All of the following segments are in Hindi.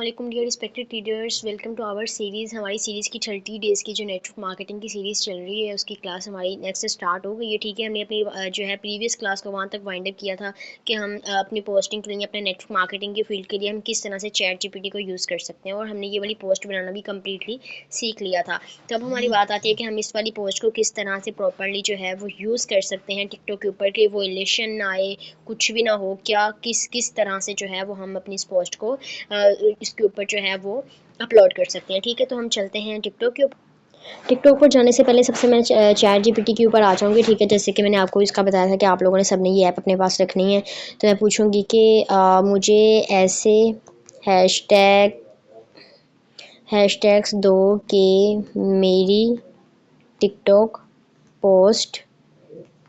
अस्सलाम dear respected readers, welcome to our series. हमारी सीरीज़ की 30 डेज़ की जो नेटवर्क मार्केटिंग की सीरीज़ चल रही है उसकी क्लास हमारी नेक्स्ट स्टार्ट हो गई है। ठीक है, हमने अपनी जो है प्रीवियस क्लास को वहाँ तक वाइंड अप किया था कि हम अपनी पोस्टिंग के लिए, अपने नेटवर्क मार्केटिंग के फील्ड के लिए हम किस तरह से चैट जीपीटी को यूज़ कर सकते हैं, और हमने ये वाली पोस्ट बनाना भी कम्प्लीटली सीख लिया था। तो अब हमारी बात आती है कि हम इस वाली पोस्ट को किस तरह से प्रॉपरली जो है वो यूज़ कर सकते हैं टिकटॉक के ऊपर, कि वो इलेशन ना आए, कुछ भी ना हो, क्या किस तरह से जो है वो हम अपनी इस पोस्ट को इसके ऊपर जो है वो अपलोड कर सकते हैं। ठीक है, तो हम चलते हैं टिकटॉक के ऊपर। टिकटॉक पर जाने से पहले सबसे मैं चैट जीपीटी के ऊपर आ जाऊँगी। ठीक है, जैसे कि मैंने आपको इसका बताया था कि आप लोगों ने सबने ये ऐप अपने पास रखनी है। तो मैं पूछूंगी कि मुझे ऐसे हैशटैग्स दो कि मेरी टिकटॉक पोस्ट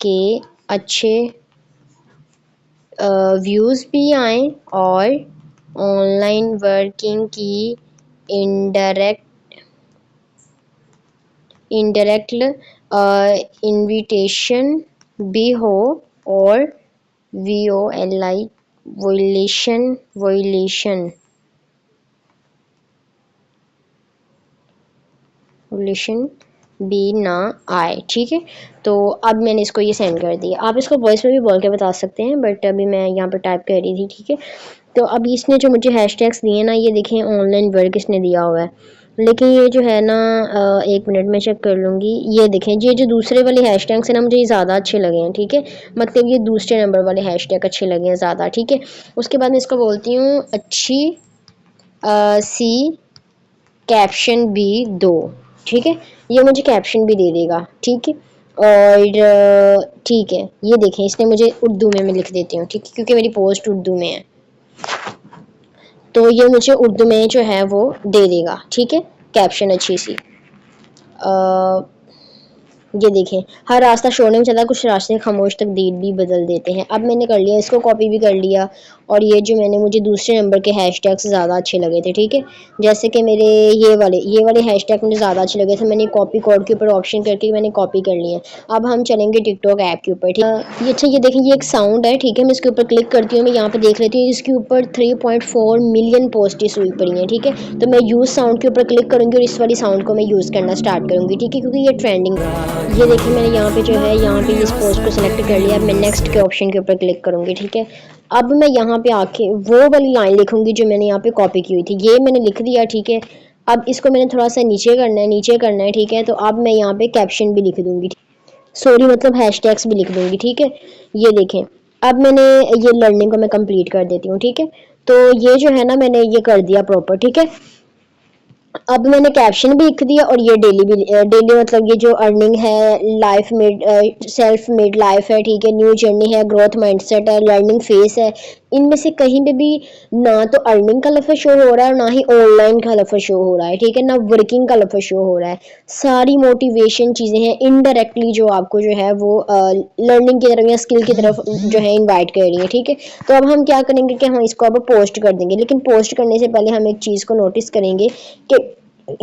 के अच्छे व्यूज़ भी आएँ और ऑनलाइन वर्किंग की इंडायरेक्ट इनविटेशन भी हो, और VOLI वोलेशन भी ना आए। ठीक है, तो अब मैंने इसको ये सेंड कर दिया। आप इसको वॉइस में भी बोल के बता सकते हैं, बट अभी मैं यहाँ पर टाइप कर रही थी। ठीक है, तो अब इसने जो मुझे हैशटैग्स दिए ना, ये देखें ऑनलाइन वर्क इसने दिया हुआ है, लेकिन ये जो है ना एक मिनट में चेक कर लूँगी। ये देखें, ये जो दूसरे वाले हैशटैग्स हैं ना, मुझे ये ज़्यादा अच्छे लगे हैं। ठीक है, मतलब ये दूसरे नंबर वाले हैशटैग अच्छे लगे हैं ज़्यादा। ठीक है, उसके बाद मैं इसको बोलती हूँ अच्छी सी कैप्शन भी दो। ठीक है, ये मुझे कैप्शन भी दे देगा। ठीक है, और ठीक है, ये देखें इसने मुझे उर्दू में मैं लिख देती हूँ। ठीक है, क्योंकि मेरी पोस्ट उर्दू में है, तो ये मुझे उर्दू में जो है वो दे देगा। ठीक है, कैप्शन अच्छी सी। ये देखें, हर रास्ता छोड़ने में चला, कुछ रास्ते खामोश तकदीर भी बदल देते हैं। अब मैंने कर लिया, इसको कॉपी भी कर लिया, और ये जो मुझे दूसरे नंबर के हैशटैग्स ज़्यादा अच्छे लगे थे। ठीक है, जैसे कि मेरे ये वाले हैशटैग मुझे ज़्यादा अच्छे लगे थे, मैंने कॉपी कोड के ऊपर ऑप्शन करके मैंने कॉपी कर लिए। अब हम चलेंगे टिकटॉक ऐप के ऊपर। ठीक है, ये अच्छा, ये देखें, ये एक साउंड है। ठीक है, मैं इसके ऊपर क्लिक करती हूँ, मैं यहाँ पर देख लेती हूँ इसके ऊपर 3.4 मिलियन पोस्टें हुई पड़ी हैं। ठीक है, तो मैं यूज़ साउंड के ऊपर क्लिक करूँगी और इस वाली साउंड को मैं यूज़ करना स्टार्ट करूँगी। ठीक है, क्योंकि ये ट्रेंडिंग। ये देखिए, मैंने यहाँ पे जो है यहाँ पे इस पोस्ट को सिलेक्ट कर लिया। अब मैं नेक्स्ट के ऑप्शन के ऊपर क्लिक करूँगी। ठीक है, अब मैं यहाँ पे आके वो वाली लाइन लिखूँगी जो मैंने यहाँ पे कॉपी की हुई थी। ये मैंने लिख दिया। ठीक है, अब इसको मैंने थोड़ा सा नीचे करना है। ठीक है, तो अब मैं यहाँ पे कैप्शन भी लिख दूँगी, सॉरी मतलब हैशटैग्स भी लिख दूँगी। ठीक है, ये देखें, अब मैंने ये लर्निंग को मैं कंप्लीट कर देती हूँ। ठीक है, तो ये जो है ना मैंने ये कर दिया प्रॉपर। ठीक है, अब मैंने कैप्शन भी लिख दिया, और ये डेली मतलब ये जो अर्निंग है, life made self made life है। ठीक है, न्यू जर्नी है, ग्रोथ माइंडसेट है, लर्निंग फेस है। इनमें से कहीं पे भी ना तो अर्निंग का लफ्ज़ शो हो रहा है और ना ही ऑनलाइन का लफ्ज़ शो हो रहा है। ठीक है, ना वर्किंग का लफ्ज़ शो हो रहा है। सारी मोटिवेशन चीज़ें हैं इनडायरेक्टली जो आपको जो है वो लर्निंग की तरफ या स्किल की तरफ जो है इनवाइट कर रही है। ठीक है, तो अब हम क्या करेंगे कि हम इसको अब पोस्ट कर देंगे, लेकिन पोस्ट करने से पहले हम एक चीज़ को नोटिस करेंगे कि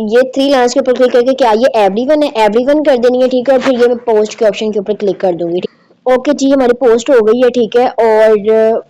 ये 3 लाइन्स के ऊपर क्लिक करके क्या ये एवरीवन है, एवरीवन कर देनी है। ठीक है, और फिर ये मैं पोस्ट के ऑप्शन के ऊपर क्लिक कर दूंगी। ओके जी, हमारी पोस्ट हो गई है। ठीक है, और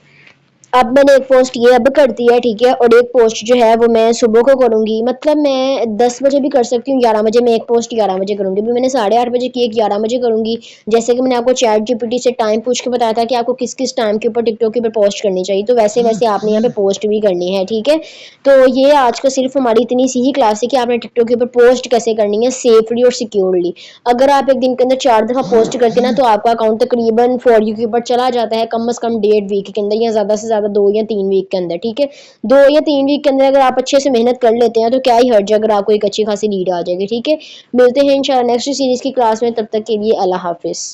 अब मैंने एक पोस्ट ये अब कर दी है। ठीक है, और एक पोस्ट जो है वो मैं सुबह को करूँगी, मतलब मैं 10 बजे भी कर सकती हूँ, 11 बजे मैं एक पोस्ट 11 बजे करूँगी। भी मैंने 8:30 बजे की, एक 11 बजे करूँगी। जैसे कि मैंने आपको चैट जीपीटी से टाइम पूछ के बताया था कि आपको किस किस टाइम के ऊपर टिकटॉक के ऊपर पोस्ट करनी चाहिए, तो वैसे वैसे आपने यहाँ पे पोस्ट भी करनी है। ठीक है, तो ये आज का सिर्फ हमारी इतनी सी ही क्लास है कि आपने टिकटॉक के ऊपर पोस्ट कैसे करनी है सेफली और सिक्योरली। अगर आप एक दिन के अंदर 4 दफ़ा पोस्ट करते ना, तो आपका अकाउंट तकरीबन फॉर यू के ऊपर चला जाता है कम से कम 1.5 वीक के अंदर, या ज़्यादा से ज़्यादा 2 या 3 वीक के अंदर। ठीक है, 2 या 3 वीक के अंदर अगर आप अच्छे से मेहनत कर लेते हैं तो क्या ही हर्ज, अगर आपको एक अच्छी खासी लीड आ जाएगी। ठीक है, मिलते हैं इंशाल्लाह नेक्स्ट सीरीज़ की क्लास में, तब तक के लिए अल्लाह हाफिज़।